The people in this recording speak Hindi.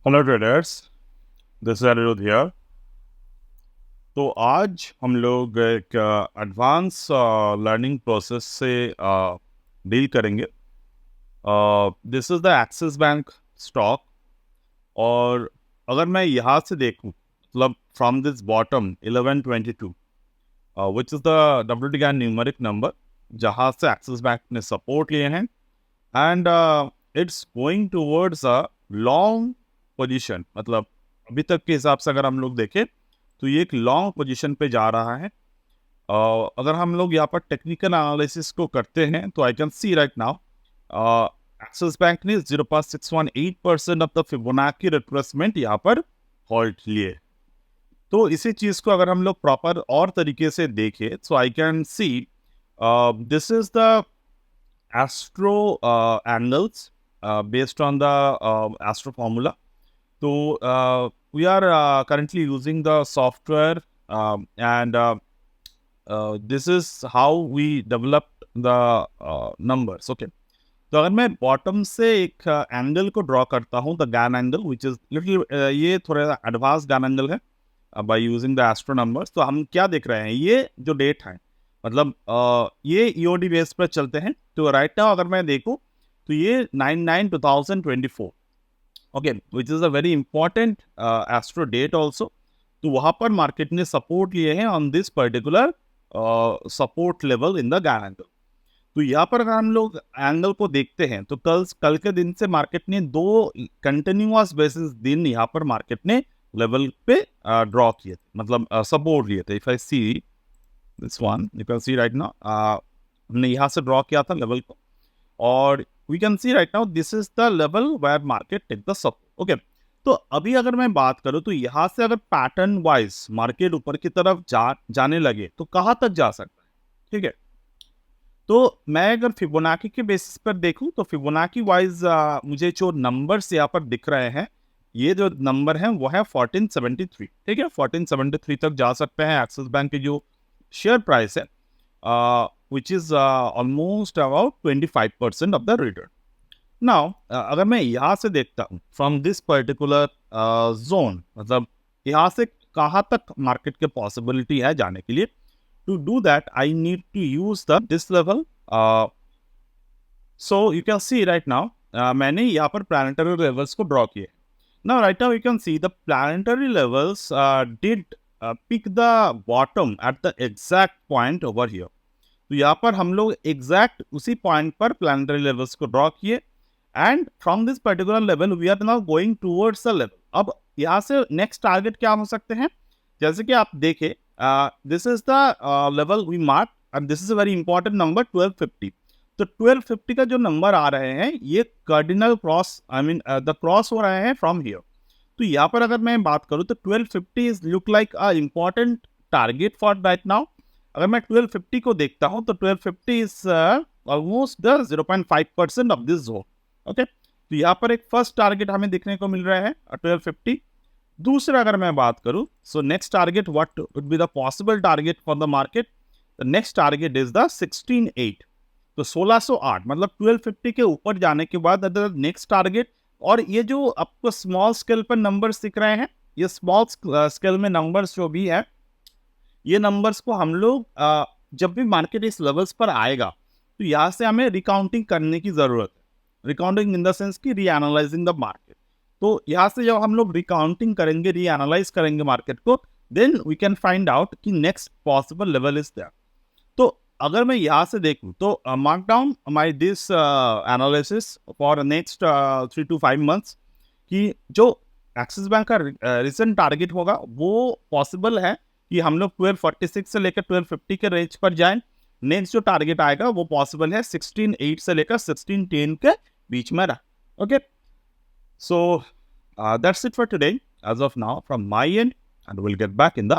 Hello traders, this is Aniruddh here. तो आज हम लोग एक एडवांस लर्निंग प्रोसेस से डील करेंगे। This is the Axis Bank stock. और अगर मैं यहाँ से देखूँ, मतलब from this bottom 1122 which is the WTI numeric number, जहाँ से एक्सिस बैंक ने सपोर्ट लिए हैं, and it's going towards a long position. मतलब अभी तक के हिसाब से अगर हम लोग देखें तो ये एक लॉन्ग पोजीशन पे जा रहा है। अगर हम लोग यहाँ पर टेक्निकल एनालिसिस को करते हैं तो आई can see right now axis Bank ने 0.618% ऑफ द फिबोनाची रिट्रेसमेंट यहाँ पर हॉल्ट लिए। तो इसी चीज को अगर हम लोग प्रॉपर और तरीके से देखें so I can see this is the astro angles based on the astro formula. So we are currently using the software, and this is how we developed the numbers. Okay. तो अगर मैं बॉटम से एक एंगल को ड्रॉ करता हूँ, the Gann angle which is little, ये थोड़ा एडवांस गैन एंगल है by using the astro numbers. तो हम क्या देख रहे हैं, ये जो डेट है, मतलब ये ईओडी बेस पर चलते हैं। तो राइट नाउ अगर मैं देखूँ तो ये 9/9/2024, okay, which is a very important astro date also. तो वहाँ पर मार्केट ने सपोर्ट लिए हैं on this particular support level in the Gann angle. तो यहाँ पर अगर हम लोग एंगल को देखते हैं तो कल के दिन से मार्केट ने दो कंटिन्यूअस बेसिस दिन यहाँ पर मार्केट ने लेवल पे ड्रॉ किए थे, मतलब सपोर्ट लिए थे। If I see this one, you can see right now, हमने यहाँ से ड्रॉ किया था लेवल को, और we can see right now this is the level where market take the support. Okay. तो अभी अगर मैं बात करूँ तो यहाँ से अगर पैटर्न वाइज मार्केट ऊपर की तरफ जाने लगे तो कहाँ तक जा सकता है, ठीक है। तो मैं अगर फिबोनाची के बेसिस पर देखूं तो फिबोनाची वाइज मुझे जो नंबर्स यहाँ पर दिख रहे हैं, ये जो नंबर है वो है 1473, ठीक है। 1473 तक जा सकते हैं एक्सिस बैंक की जो शेयर प्राइस है, which is almost about 25% of the return. Now अगर मैं यहाँ से देखता हूँ फ्रॉम दिस पर्टिकुलर जोन, मतलब यहाँ से कहाँ तक मार्केट के पॉसिबिलिटी है जाने के लिए, to do that I need to use this level. So you can see right now मैंने यहाँ पर planetary levels को draw किए। Now right now you can see the planetary levels did pick the bottom at the exact point over here. तो यहाँ पर हम लोग exact उसी point पर planetary levels को draw किए, and from this particular level we are now going towards the level. अब यहाँ से next target क्या हो सकते हैं, जैसे कि आप देखें, this is the level we mark and this is a very important number 1250. तो 1250 का जो नंबर आ रहे हैं ये cardinal cross, I mean the cross हो रहे हैं फ्रॉम हियर। तो यहाँ पर अगर मैं बात करूँ तो 1250 is look like a important target for right now. अगर मैं 1250 को देखता हूँ तो 1250 is almost the 0.5% of this zone. Okay. तो यहाँ पर एक फर्स्ट टारगेट हमें देखने को मिल रहा है 1250। दूसरा अगर मैं बात करूं, so next target what would be the possible target for the market, the next target is the 168। तो 1608, मतलब 1250 के ऊपर जाने के बाद नेक्स्ट टारगेट। और ये जो आपको स्मॉल स्केल पर नंबर्स दिख रहे हैं, ये स्मॉल स्केल में नंबर्स जो भी है, ये नंबर्स को हम लोग जब भी मार्केट इस लेवल्स पर आएगा तो यहाँ से हमें रिकाउंटिंग करने की जरूरत है। रिकाउंटिंग इन द सेंस की रीएनालाइजिंग द मार्केट। तो यहाँ से जब हम लोग रिकाउंटिंग करेंगे, रीएनालाइज करेंगे मार्केट को, then we can find out कि next possible level is there. तो अगर मैं यहाँ से देखूँ तो mark down my this analysis for next 3 to 5 months कि जो एक्सिस बैंक का रिसेंट टारगेट होगा वो पॉसिबल है कि हम लोग 1246 से लेकर 1250 के रेंज पर जाएं। नेक्स्ट जो टारगेट आएगा वो पॉसिबल है 16.8 से लेकर 16.10 के बीच में रहा। Okay. So that's it for today as of now from my end, and we'll get back in the